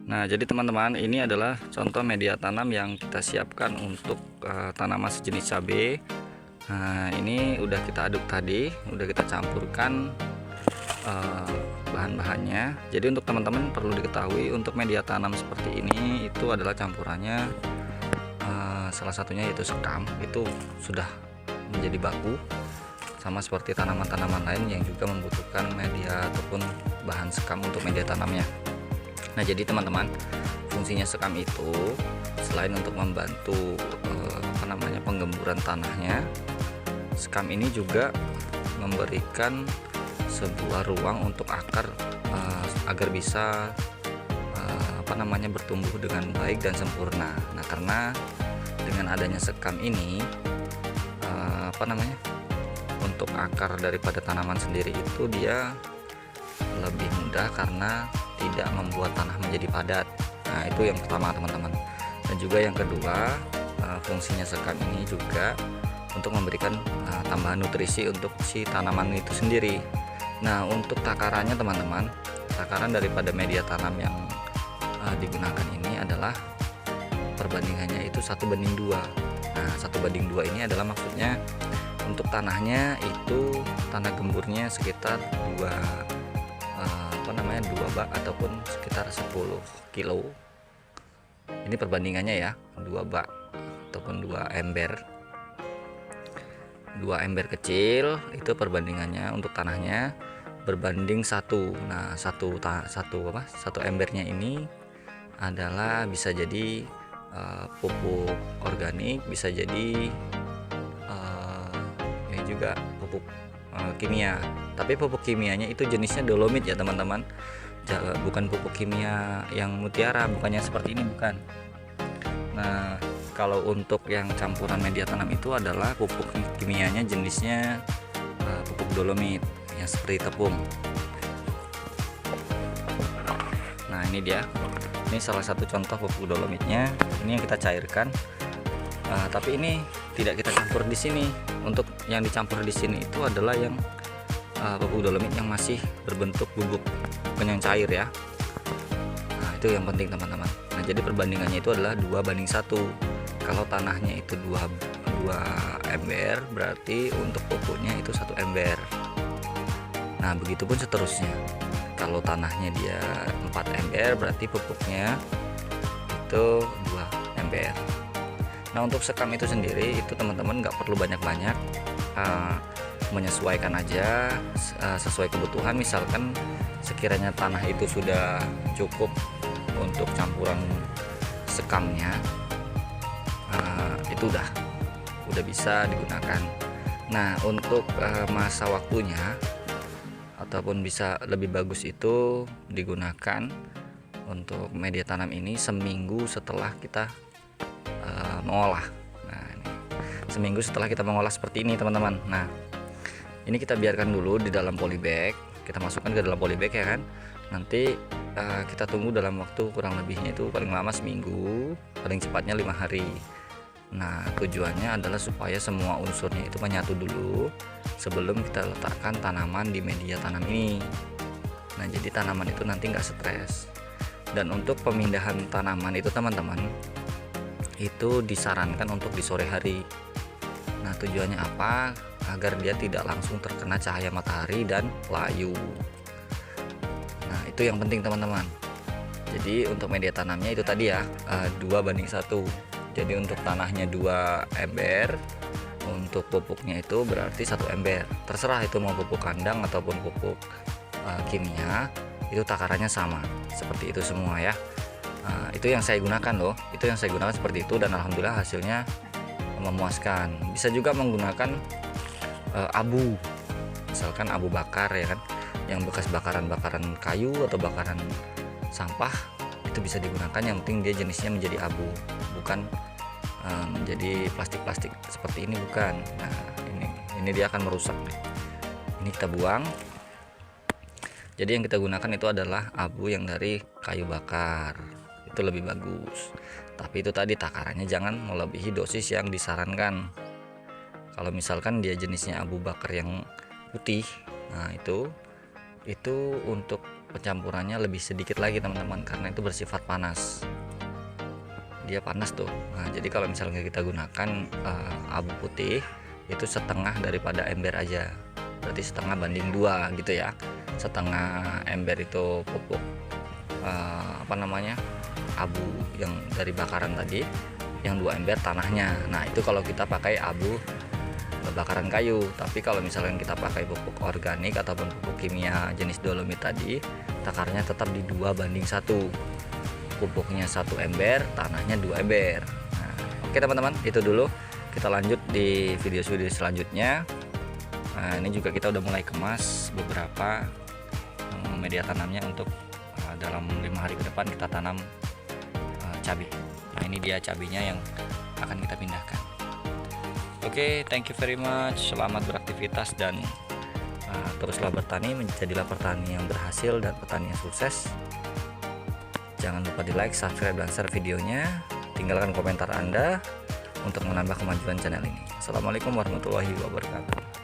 Nah, jadi teman-teman, ini adalah contoh media tanam yang kita siapkan untuk tanaman sejenis cabai. Nah, ini udah kita aduk tadi, udah kita campurkan bahan-bahannya. Jadi untuk teman-teman perlu diketahui, untuk media tanam seperti ini itu adalah campurannya salah satunya yaitu sekam. Itu sudah menjadi baku, sama seperti tanaman-tanaman lain yang juga membutuhkan media ataupun bahan sekam untuk media tanamnya. Nah, jadi teman-teman, fungsinya sekam itu selain untuk membantu penggemburan tanahnya, sekam ini juga memberikan sebuah ruang untuk akar agar bisa bertumbuh dengan baik dan sempurna. Nah, karena dengan adanya sekam ini untuk akar daripada tanaman sendiri itu dia lebih mudah karena tidak membuat tanah menjadi padat. Nah, itu yang pertama teman-teman. Dan juga yang kedua, fungsinya sekam ini juga untuk memberikan tambahan nutrisi untuk si tanaman itu sendiri. Nah, untuk takarannya teman-teman, takaran daripada media tanam yang digunakan ini adalah perbandingannya itu 1:2. Nah, 1:2 ini adalah maksudnya untuk tanahnya itu tanah gemburnya sekitar 2 bak ataupun sekitar 10 kilo. Ini perbandingannya ya, 2 bak ataupun 2 ember. 2 ember kecil itu perbandingannya untuk tanahnya berbanding 1. Nah, satu embernya ini adalah bisa jadi pupuk organik, bisa jadi ini juga pupuk kimia. Tapi pupuk kimianya itu jenisnya dolomit ya teman-teman, bukan pupuk kimia yang mutiara, bukannya seperti ini, bukan. Nah, kalau untuk yang campuran media tanam itu adalah pupuk kimianya jenisnya pupuk dolomit yang seperti tepung. Nah, ini dia, ini salah satu contoh pupuk dolomitnya. Ini yang kita cairkan, tapi ini tidak kita campur di sini. Untuk yang dicampur di sini itu adalah yang pupuk dolomit yang masih berbentuk bubuk, bukan yang cair ya. Nah, itu yang penting teman-teman. Nah, jadi perbandingannya itu adalah 2:1. Kalau tanahnya itu 2 ember, berarti untuk pupuknya itu 1 ember. Nah, begitupun seterusnya. Kalau tanahnya dia 4 ember, berarti pupuknya itu 2 ember. Nah, untuk sekam itu sendiri itu teman-teman nggak perlu banyak-banyak, menyesuaikan aja sesuai kebutuhan. Misalkan sekiranya tanah itu sudah cukup untuk campuran sekamnya, itu udah bisa digunakan. Nah, untuk masa waktunya ataupun bisa lebih bagus itu digunakan untuk media tanam ini seminggu setelah kita mengolah. Nah, ini seminggu setelah kita mengolah seperti ini teman-teman. Nah, ini kita biarkan dulu di dalam polybag, kita masukkan ke dalam polybag ya kan. Nanti kita tunggu dalam waktu kurang lebihnya itu paling lama seminggu, paling cepatnya 5 hari. Nah, tujuannya adalah supaya semua unsurnya itu menyatu dulu sebelum kita letakkan tanaman di media tanam ini. Nah, jadi tanaman itu nanti nggak stres. Dan untuk pemindahan tanaman itu teman-teman, itu disarankan untuk di sore hari. Nah, tujuannya apa? Agar dia tidak langsung terkena cahaya matahari dan layu. Nah, itu yang penting teman-teman. Jadi untuk media tanamnya itu tadi ya, 2:1. Jadi untuk tanahnya 2 ember, untuk pupuknya itu berarti 1 ember. Terserah itu mau pupuk kandang ataupun pupuk kimia, itu takarannya sama. Seperti itu semua ya. Itu yang saya gunakan loh, itu yang saya gunakan seperti itu, dan alhamdulillah hasilnya memuaskan. Bisa juga menggunakan abu, misalkan abu bakar ya kan, yang bekas bakaran kayu atau bakaran sampah, itu bisa digunakan. Yang penting dia jenisnya menjadi abu, bukan menjadi plastik seperti ini, bukan. Nah, ini dia akan merusak. Ini kita buang. Jadi yang kita gunakan itu adalah abu yang dari kayu bakar, itu lebih bagus. Tapi itu tadi takarannya jangan melebihi dosis yang disarankan. Kalau misalkan dia jenisnya abu bakar yang putih, nah itu untuk pencampurannya lebih sedikit lagi teman-teman, karena itu bersifat panas, dia panas tuh. Nah jadi kalau misalnya kita gunakan abu putih itu setengah daripada ember aja, berarti setengah banding 2 gitu ya. Setengah ember itu pupuk abu yang dari bakaran tadi, yang 2 ember tanahnya. Nah itu kalau kita pakai abu bakaran kayu. Tapi kalau misalnya kita pakai pupuk organik ataupun pupuk kimia jenis dolomit tadi, takarnya tetap di 2:1, pupuknya 1 ember, tanahnya 2 ember. Nah, oke teman-teman, itu dulu. Kita lanjut di video-video selanjutnya. Nah, ini juga kita udah mulai kemas beberapa media tanamnya untuk dalam 5 hari ke depan kita tanam cabai. Nah ini dia cabainya yang akan kita pindahkan. Oke, thank you very much. Selamat beraktivitas dan teruslah bertani, menjadilah petani yang berhasil dan petani yang sukses. Jangan lupa di like, subscribe, dan share videonya. Tinggalkan komentar Anda untuk menambah kemajuan channel ini. Assalamualaikum warahmatullahi wabarakatuh.